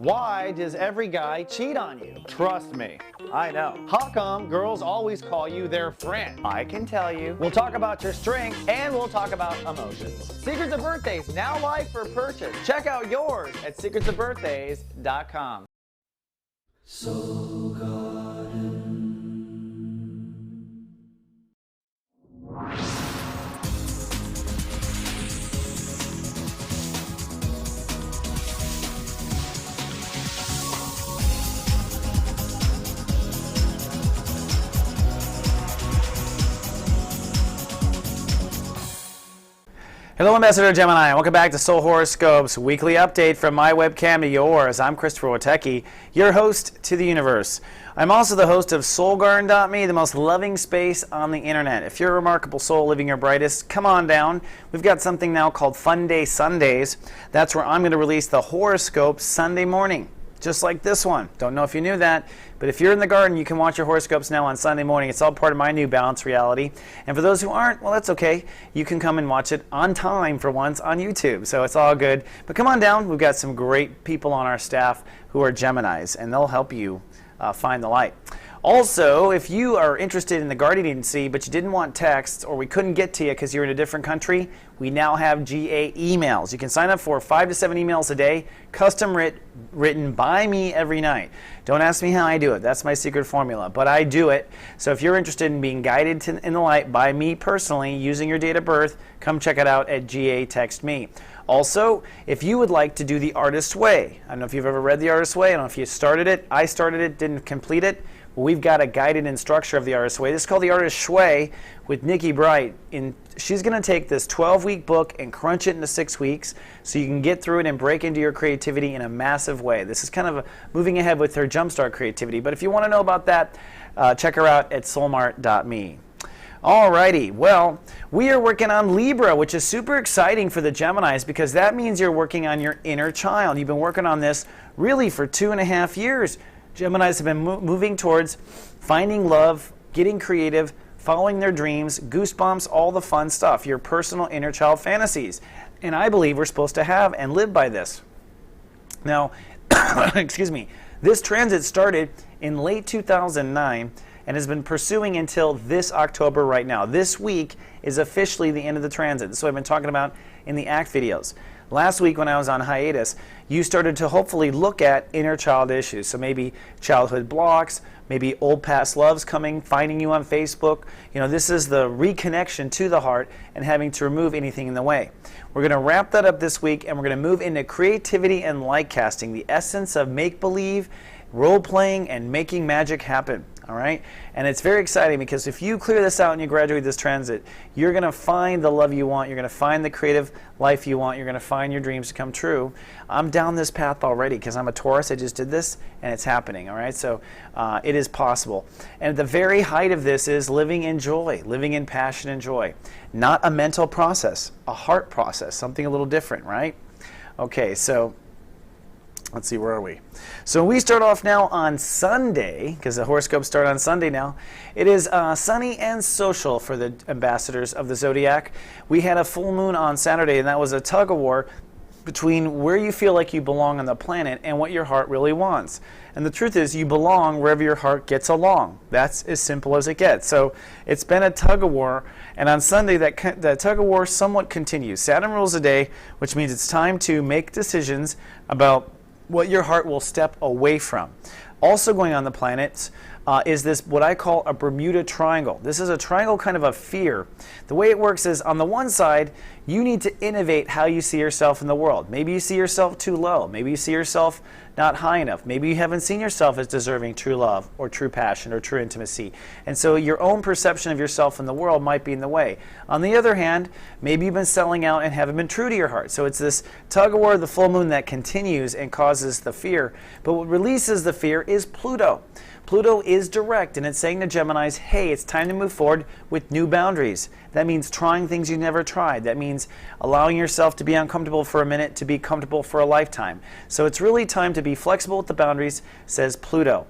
Why does every guy cheat on you? Trust me, I know. How come girls always call you their friend? I can tell you. We'll talk about your strengths and we'll talk about emotions. Secrets of Birthdays, now live for purchase. Check out yours at secretsofbirthdays.com. Soul Garden. Hello, Ambassador Gemini, and welcome back to Soul Horoscopes, weekly update from my webcam to yours. I'm Christopher Witecki, your host to the universe. I'm also the host of SoulGarden.me, the most loving space on the internet. If you're a remarkable soul living your brightest, come on down. We've got something now called Fun Day Sundays. That's where I'm going to release the horoscope Sunday morning, just like this one. Don't know if you knew that, but if you're in the garden, you can watch your horoscopes now on Sunday morning. It's all part of my new balanced reality. And for those who aren't, well, that's okay. You can come and watch it on time for once on YouTube, so it's all good. But come on down. We've got some great people on our staff who are Geminis, and they'll help you find the light. Also, if you are interested in the guardian agency, but you didn't want texts or we couldn't get to you because you're in a different country, we now have GA emails. You can sign up for 5 to 7 emails a day, custom written by me every night. Don't ask me how I do it. That's my secret formula, but I do it. So if you're interested in being guided in the light by me personally using your date of birth, come check it out at GA Text Me. Also, if you would like to do the Artist's Way, I don't know if you've ever read the Artist's Way, I don't know if you started it, I started it, didn't complete it. We've got a guided instructor of the Artist's Way. This is called the Artist's Way with Nikki Bright. She's going to take this 12-week book and crunch it into 6 weeks so you can get through it and break into your creativity in a massive way. This is kind of moving ahead with her Jumpstart Creativity. But if you want to know about that, check her out at soulmart.me. Alrighty, well, we are working on Libra, which is super exciting for the Geminis because that means you're working on your inner child. You've been working on this really for 2.5 years. Geminis have been moving towards finding love, getting creative, following their dreams, goosebumps, all the fun stuff, your personal inner child fantasies. And I believe we're supposed to have and live by this. Now, excuse me, this transit started in late 2009 and has been pursuing until this October right now. This week is officially the end of the transit. This is what I've been talking about in the ACT videos. Last week when I was on hiatus, you started to hopefully look at inner child issues. So maybe childhood blocks, maybe old past loves finding you on Facebook. You know, this is the reconnection to the heart and having to remove anything in the way. We're going to wrap that up this week and we're going to move into creativity and light casting, the essence of make-believe, role-playing, and making magic happen. All right? And it's very exciting because if you clear this out and you graduate this transit, you're going to find the love you want. You're going to find the creative life you want. You're going to find your dreams to come true. I'm down this path already because I'm a Taurus. I just did this and it's happening. All right? So it is possible. And the very height of this is living in joy, living in passion and joy. Not a mental process, a heart process, something a little different, right? Okay, so let's see, where are we? So we start off now on Sunday, because the horoscopes start on Sunday now. It is sunny and social for the ambassadors of the zodiac. We had a full moon on Saturday, and that was a tug of war between where you feel like you belong on the planet and what your heart really wants. And the truth is, you belong wherever your heart gets along. That's as simple as it gets. So it's been a tug of war, and on Sunday that tug of war somewhat continues. Saturn rules the day, which means it's time to make decisions about what your heart will step away from. Also going on the planets is this, what I call a Bermuda Triangle. This is a triangle kind of a fear. The way it works is, on the one side, you need to innovate how you see yourself in the world. Maybe you see yourself too low. Maybe you see yourself not high enough. Maybe you haven't seen yourself as deserving true love or true passion or true intimacy. And so your own perception of yourself in the world might be in the way. On the other hand, maybe you've been selling out and haven't been true to your heart. So it's this tug of war of the full moon that continues and causes the fear. But what releases the fear is Pluto. Pluto is direct, and it's saying to Geminis, hey, it's time to move forward with new boundaries. That means trying things you never tried. That means allowing yourself to be uncomfortable for a minute to be comfortable for a lifetime. So it's really time to be flexible with the boundaries, says Pluto.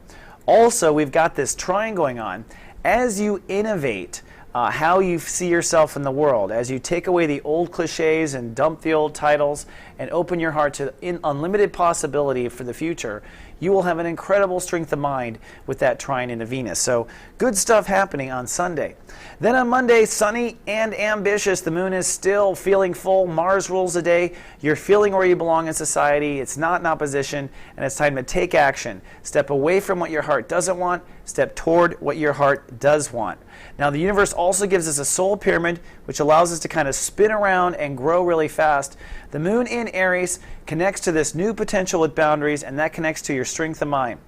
Also, we've got this trine going on. As you innovate how you see yourself in the world, as you take away the old cliches and dump the old titles and open your heart to unlimited possibility for the future, you will have an incredible strength of mind with that trine into Venus. So good stuff happening on Sunday. Then on Monday, sunny and ambitious. The moon is still feeling full. Mars rules the day. You're feeling where you belong in society. It's not in opposition, and it's time to take action. Step away from what your heart doesn't want. Step toward what your heart does want. Now, the universe also gives us a soul pyramid, which allows us to kind of spin around and grow really fast. The moon in Aries connects to this new potential with boundaries, and that connects to your strength of mind.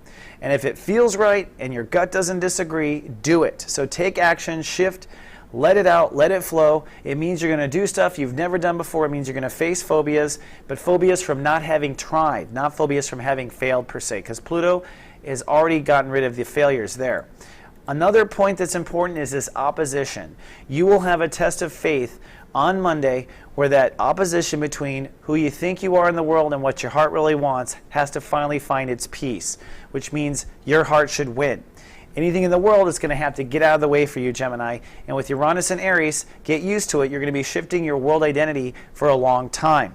And if it feels right and your gut doesn't disagree, do it. So take action, shift, let it out, let it flow. It means you're going to do stuff you've never done before. It means you're going to face phobias, but phobias from not having tried, not phobias from having failed per se, because Pluto has already gotten rid of the failures there. Another point that's important is this opposition. You will have a test of faith on Monday where that opposition between who you think you are in the world and what your heart really wants has to finally find its peace, which means your heart should win. Anything in the world is going to have to get out of the way for you, Gemini. And with Uranus and Aries, get used to it. You're going to be shifting your world identity for a long time.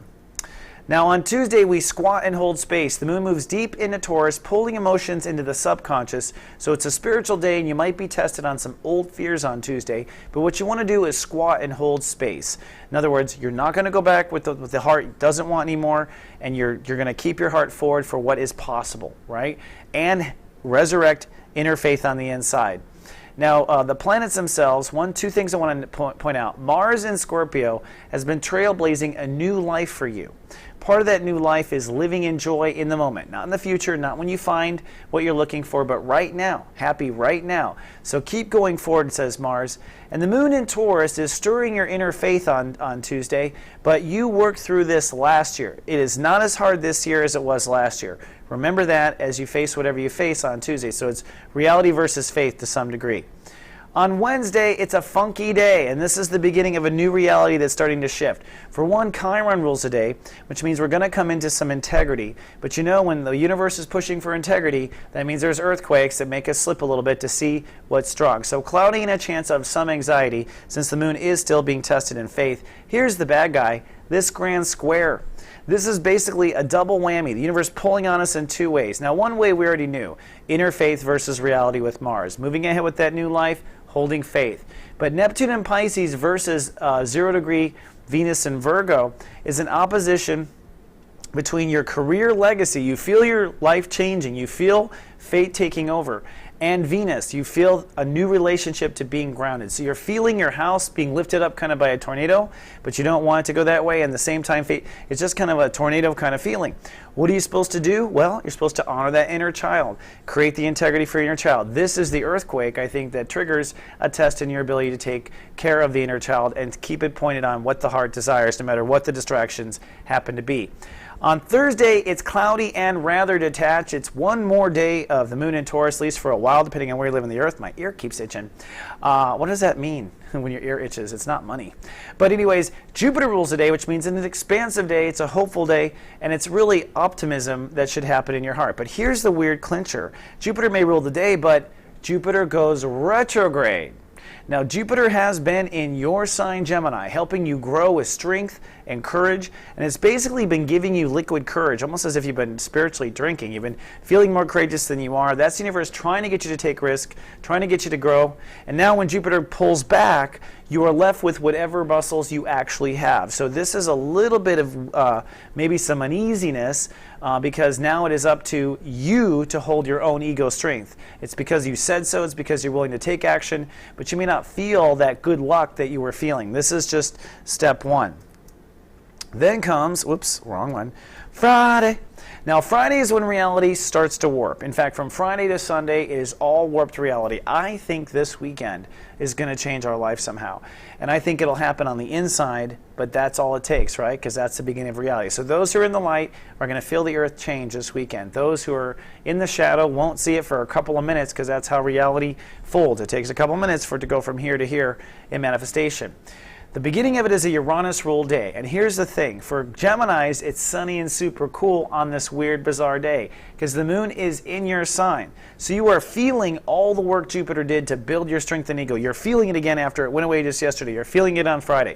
Now on Tuesday, we squat and hold space. The moon moves deep into Taurus, pulling emotions into the subconscious. So it's a spiritual day, and you might be tested on some old fears on Tuesday. But what you want to do is squat and hold space. In other words, you're not going to go back with the heart doesn't want anymore, and you're going to keep your heart forward for what is possible, right? And resurrect inner faith on the inside. Now, the planets themselves, two things I want to point out. Mars in Scorpio has been trailblazing a new life for you. Part of that new life is living in joy in the moment, not in the future, not when you find what you're looking for, but right now, happy right now. So keep going forward, says Mars. And the moon in Taurus is stirring your inner faith on Tuesday, but you worked through this last year. It is not as hard this year as it was last year. Remember that as you face whatever you face on Tuesday. So it's reality versus faith to some degree. On Wednesday, it's a funky day, and this is the beginning of a new reality that's starting to shift. For one, Chiron rules the day, which means we're going to come into some integrity. But you know, when the universe is pushing for integrity, that means there's earthquakes that make us slip a little bit to see what's strong. So cloudy and a chance of some anxiety, since the moon is still being tested in faith. Here's the bad guy, this grand square. This is basically a double whammy, the universe pulling on us in two ways. Now, one way we already knew, inner faith versus reality with Mars. Moving ahead with that new life, holding faith. But Neptune and Pisces versus 0 degree Venus and Virgo is an opposition between your career legacy. You feel your life changing. You feel fate taking over. And Venus, you feel a new relationship to being grounded. So you're feeling your house being lifted up kind of by a tornado, but you don't want it to go that way. And at the same time, it's just kind of a tornado kind of feeling. What are you supposed to do? Well, you're supposed to honor that inner child, create the integrity for your inner child. This is the earthquake, I think, that triggers a test in your ability to take care of the inner child and keep it pointed on what the heart desires, no matter what the distractions happen to be. On Thursday, it's cloudy and rather detached. It's one more day of the moon in Taurus, at least for a while, depending on where you live on the earth. My ear keeps itching. What does that mean when your ear itches? It's not money. But anyways, Jupiter rules the day, which means it's an expansive day, it's a hopeful day, and it's really optimism that should happen in your heart. But here's the weird clincher. Jupiter may rule the day, but Jupiter goes retrograde. Now, Jupiter has been in your sign, Gemini, helping you grow with strength and courage, and it's basically been giving you liquid courage, almost as if you've been spiritually drinking. You've been feeling more courageous than you are. That's the universe trying to get you to take risk, trying to get you to grow. And now when Jupiter pulls back, you are left with whatever muscles you actually have. So this is a little bit of maybe some uneasiness because now it is up to you to hold your own ego strength. It's because you said so, it's because you're willing to take action, but you may not feel that good luck that you were feeling. This is just step one. Then comes, whoops, wrong one, Friday. Now, Friday is when reality starts to warp. In fact, from Friday to Sunday, it is all warped reality. I think this weekend is going to change our life somehow. And I think it'll happen on the inside, but that's all it takes, right? Because that's the beginning of reality. So those who are in the light are going to feel the earth change this weekend. Those who are in the shadow won't see it for a couple of minutes because that's how reality folds. It takes a couple of minutes for it to go from here to here in manifestation. The beginning of it is a Uranus-ruled day. And here's the thing. For Geminis, it's sunny and super cool on this weird, bizarre day because the moon is in your sign. So you are feeling all the work Jupiter did to build your strength and ego. You're feeling it again after it went away just yesterday. You're feeling it on Friday.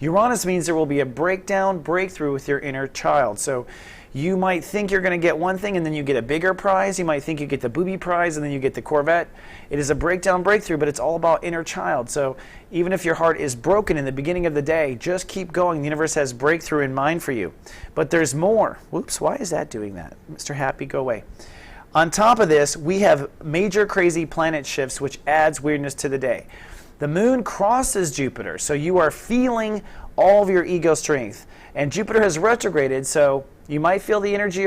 Uranus means there will be a breakthrough with your inner child. So you might think you're going to get one thing and then you get a bigger prize. You might think you get the booby prize and then you get the Corvette. It is a breakthrough, but it's all about inner child. So even if your heart is broken in the beginning of the day, just keep going. The universe has breakthrough in mind for you. But there's more. Whoops, why is that doing that? Mr. Happy, go away. On top of this, we have major crazy planet shifts, which adds weirdness to the day. The moon crosses Jupiter, so you are feeling all of your ego strength. And Jupiter has retrograded, so you might feel the energy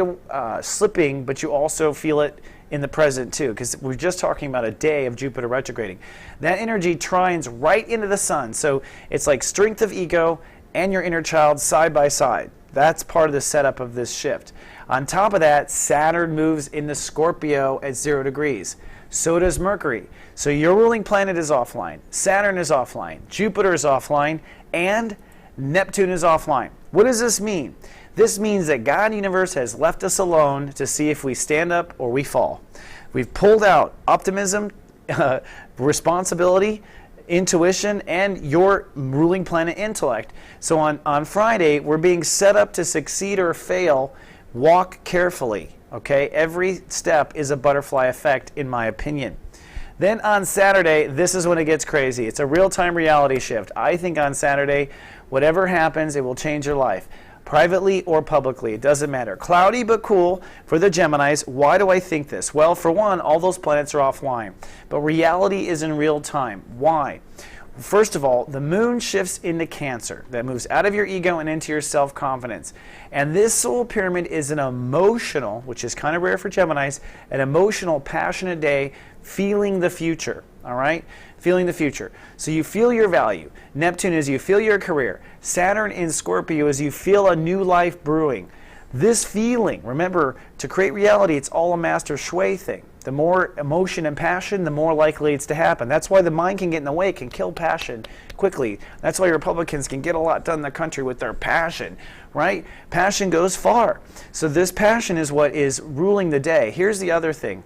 slipping, but you also feel it in the present too, because we're just talking about a day of Jupiter retrograding. That energy trines right into the sun, so it's like strength of ego and your inner child side by side. That's part of the setup of this shift. On top of that, Saturn moves into Scorpio at 0 degrees. So does Mercury. So your ruling planet is offline, Saturn is offline, Jupiter is offline, and Neptune is offline. What does this mean? This means that God Universe has left us alone to see if we stand up or we fall. We've pulled out optimism, responsibility, intuition, and your ruling planet intellect. So on Friday, we're being set up to succeed or fail. Walk carefully, okay? Every step is a butterfly effect, in my opinion. Then on Saturday, this is when it gets crazy. It's a real-time reality shift. I think on Saturday, whatever happens, it will change your life. Privately or publicly, it doesn't matter. Cloudy but cool for the Geminis. Why do I think this? Well, for one, all those planets are offline. But reality is in real time. Why? First of all, the moon shifts into Cancer. That moves out of your ego and into your self-confidence. And this soul pyramid is an emotional, which is kind of rare for Geminis, an emotional, passionate day, feeling the future. All right? Feeling the future. So you feel your value. Neptune is you feel your career. Saturn in Scorpio is you feel a new life brewing. This feeling, remember, to create reality, it's all a master shui thing. The more emotion and passion, the more likely it's to happen. That's why the mind can get in the way, it can kill passion quickly. That's why Republicans can get a lot done in the country with their passion, right? Passion goes far. So this passion is what is ruling the day. Here's the other thing.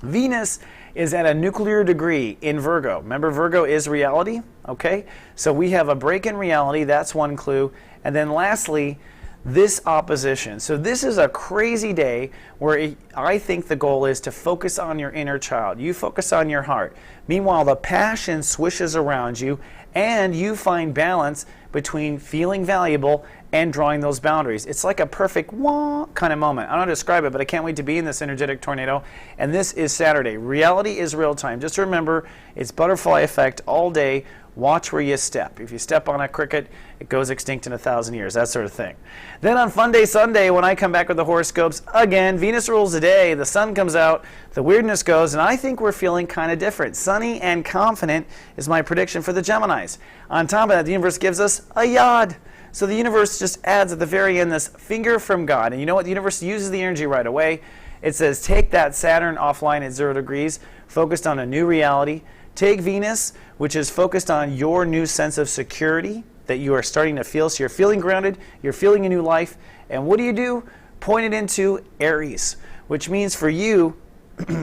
Venus is at a nuclear degree in Virgo. Remember, Virgo is reality, okay? So we have a break in reality, that's one clue. And then lastly, this opposition. So this is a crazy day where I think the goal is to focus on your inner child. You focus on your heart. Meanwhile, the passion swishes around you and you find balance between feeling valuable and drawing those boundaries. It's like a perfect wah kind of moment. I don't know how to describe it, but I can't wait to be in this energetic tornado. And this is Saturday. Reality is real time. Just remember, it's butterfly effect all day. Watch where you step. If you step on a cricket, it goes extinct in 1,000 years, that sort of thing. Then on Fun Day Sunday, when I come back with the horoscopes, again, Venus rules the day, the sun comes out, the weirdness goes, and I think we're feeling kind of different. Sunny and confident is my prediction for the Geminis. On top of that, the universe gives us a yod. So the universe just adds at the very end this finger from God. And you know what? The universe uses the energy right away. It says, take that Saturn offline at 0 degrees, focused on a new reality. Take Venus, which is focused on your new sense of security that you are starting to feel. So you're feeling grounded, you're feeling a new life. And what do? Point it into Aries, which means for you,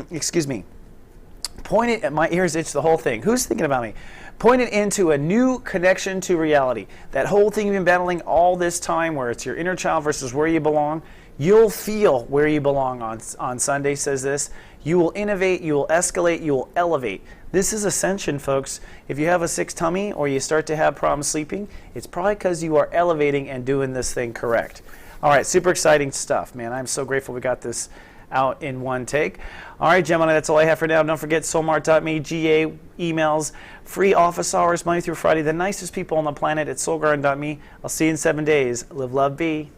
excuse me, point it at my ears itch the whole thing. Who's thinking about me? Point it into a new connection to reality. That whole thing you've been battling all this time where it's your inner child versus where you belong. You'll feel where you belong on Sunday, says this. You will innovate, you will escalate, you will elevate. This is ascension, folks. If you have a sick tummy or you start to have problems sleeping, it's probably because you are elevating and doing this thing correct. All right, super exciting stuff, man. I'm so grateful we got this out in one take. All right, Gemini, that's all I have for now. Don't forget soulmart.me, GA, emails, free office hours, Monday through Friday. The nicest people on the planet at soulgarden.me. I'll see you in 7 days. Live, love, be.